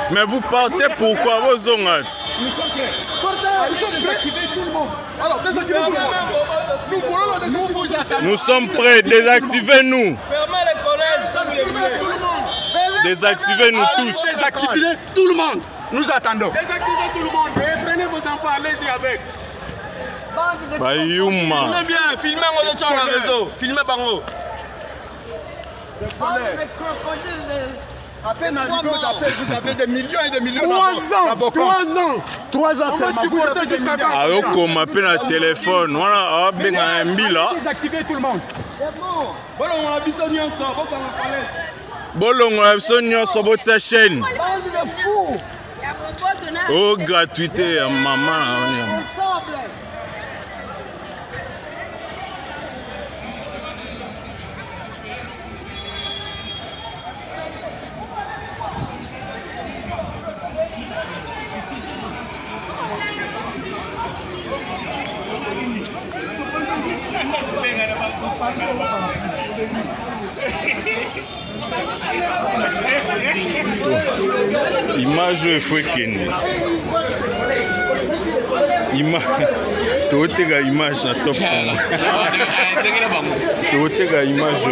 Mais vous partez pourquoi vos ongats? Nous sommes prêts, désactivez-nous. Désactivez-nous tous. Désactivez tout le monde. Nous attendons. Désactivez tout le monde et prenez vos enfants, allez-y avec. Bayuma. Filmez bien, filmez sur le réseau. Filmez par haut. À peine arrivé aux affaires, vous avez des millions et des millions d'avocats. 3 ans. On va supporter jusqu'à quand? Alors qu'on m'appelle un téléphone, voilà, ben un mbila. Désactivez tout le monde. Bolongo la biso nyonso, bota na palais. Bolongo la biso nyonso botia chaîne. Oh gratuité maman. Image il faut qu'il image image na top. Image